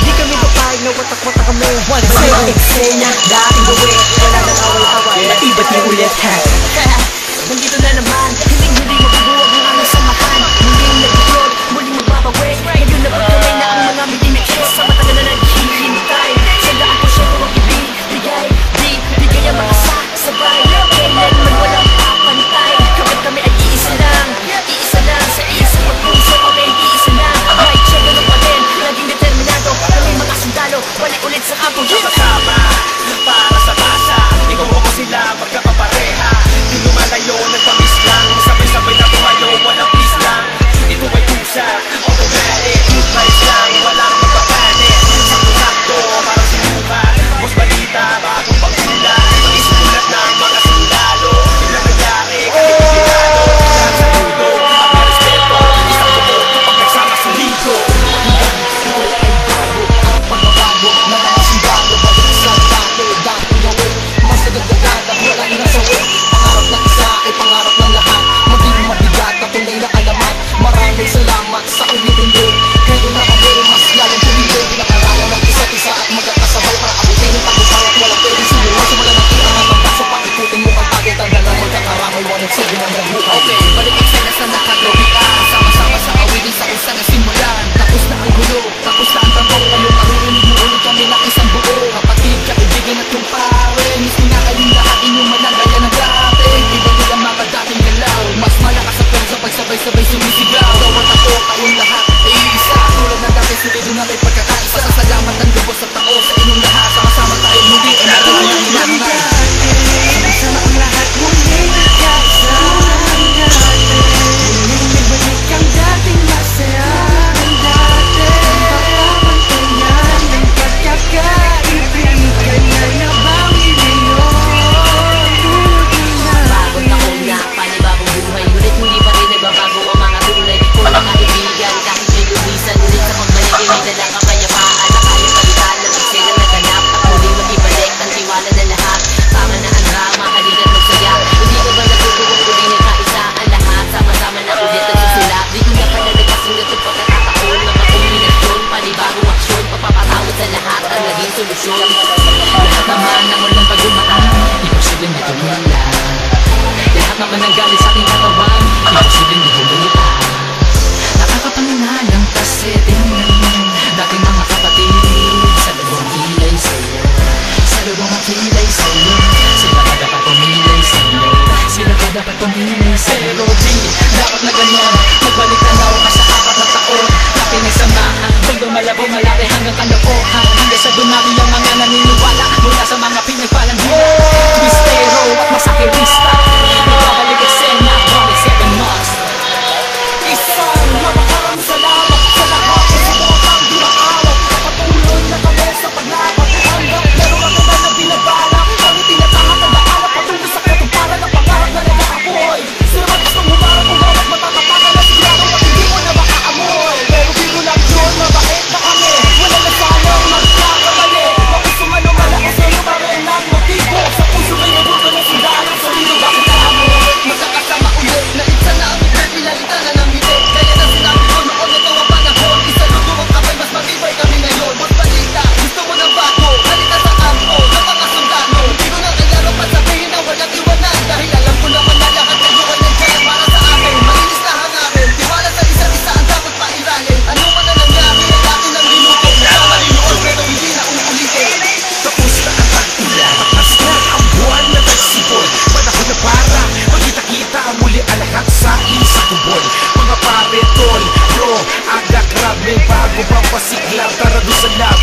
Di kami papayag na watak-watak kami. May mga eksena, dating gawin, wala nang away-away, naiba't niya ulit ha. Nandito na naman, hindi mabubuwag ng aming samahan. Muling nag-upload, muling magbabawi. Ngayon na pagkamay na ang mga midimikis sa matagal na naghihintay. Sagaan ko siya kung ibibigay, bigay ang makasakasabay. Kailan man walang papantay, kapag kami ay iisa lang sa isang pagpuso kami iisa lang. May tiyega na pa rin, laging determinado, kami mga sundalo, balik ulit sa kampo. Sama-sama, para sa masa, ikaw ako sila magkakapareha. Di lumalayo, nagpamis lang, sabay-sabay na tumayo, walang please lang. Ito ay pusa, automatic, good vibes lang, walang magpapanik. Sakto-sakto, parang sinukat, mas balita, bagong pagkula. Isulat ng mga sundalo, biglang nangyari, kahit pinalo. Lahat sa mundo, ang may respeto, isang buo, kapag nagsama solido. Pagbabago ng mga sundalo, balik sa dati, dating gawin, mas nagagagad at walang nasawin. Pangarap ng isa ay pangarap ng lahat, maging mabigat at tunay na alamat. Maraming salamat sa ulitin din, kayo na kami mas lalong tumigil. Pinakaralan ng isa't isa at magkakasabay para abutin yung tagumpay at walang pwedeng sinulan. Simula ng kita ng pagpaso, pakikutin mo ang target, tanda na magkakaramay, walang sige ng nabuhay. Okay, balik ang sana sa nakagawian, sama-sama sa awitin sa usa na simulan. Tapos na ang gulo, tapos na ang tambok, kayo maririnig mo ulit kami ng isang buo. Kapatid, kaibigan at kumpare, miss mo na kayong lahat, inyong managaya ng dati. Iba din ang mga dating galaw, mas malakas ang pwede sa pagsabay-sabay sumisigaw. Gawat ako, kayong lahat ay isa, tulad ng dati sulido na may pagkakaisa. Salamat ang lubos sa tao sa inyong lahat, sama-sama tayo muli ay naroon ang hinangan. Sama ang lahat muli nagkaisa. Muling nagbalik ang dating masaya ng dati. Pagkapantayan ng pagkakaibigan na nabawi ngayon. Bagong taon na, panibagong buhay, ngunit hindi pa rin nagbabago ang mga tunay kong mga kaibigan. Kahit may lumisan ulit sa pagbalik, ay may dalang kapayapaan na kaya palitan ng eksena na ganap. At muling mag-ibalik ang tiwala na lahat. Tama na ang drama, halina't magsaya. Hindi ko ba nagtutuwag ulit nagkaisa ang lahat? Sama-sama na ulit nagsusulat. Di ko na pala nagkasunod sa pagkakataon. Mga kombinasyon, panibagong aksyon, pagpapatawad sa lahat ang naging solusyon. Lahat naman ng walang pagdumaan, imposibleng di tumulan. Lahat naman ng galit sa aking katawan, imposibleng di humulutan. Nakakapangalang kasi tingnan dating mga kapatid sa lubong kilay sa'yo, sa lubong ang kilay sa'yo. Sila ka dapat pumilay sa'yo, sila ka dapat pumilay sa'yo. Pero di, dapat na ganyan, magbalik tanaw ka sa 4 na taon na pinagsamahan. Hanggang malabo malaki hanggang kalokohan, hanggang sa dumami ang mga naniniwala mula sa mga pinagpalang hila. Mistero at masakirista, nagbabalik eksena, balik 7 months. Isang maraming salamat sa lahat ng sumutang di maawat. Patuloy na kami sa paglaban hanggang meron ang ganda na binabalak. Kami tinatahak ang daalat patungo sa katuparan ng pangarap na nagkakapoy. Sila man gustong humarap kung bawat matatapakan na sigurado pag hindi mo na makaamoy. Pero biro lang yun, mabait na kami, wala na sanang magkakamali. Bakit sumano malakas sa'yo pa rin ang motibo sa puso may nabuto na sundalo sa lino. Bakit kami magkakasama ulit na itsa na ang bigay pinalitan na ng bibig. Kaya na sinabi ko noon ito ang panahon, isa luto ang kamay, mas matibay kami ngayon. Mas balita, gusto mo ng bago, halika sa kampo ng mga sundalo. Hindi ko na kailangan pa sabihin na walang iwanan, dahil alam ko naman na lahat kayo ay nandiyan para sa akin. Malinis na hangarin, tiwala sa isa't isa ang dapat pairalin. Ano man ang nangyari ay atin ang minuto, kasama rin noon pero hindi na uulitin. Tapos na ang tag-ulan, tapos na ang buwan na nagsipon. Panahon na para magkita-kita muli ang lahat sa isang kubol. Mga pare, tol, bro, aga, crab, may bago pang pasiklab. Tara doon sa lab,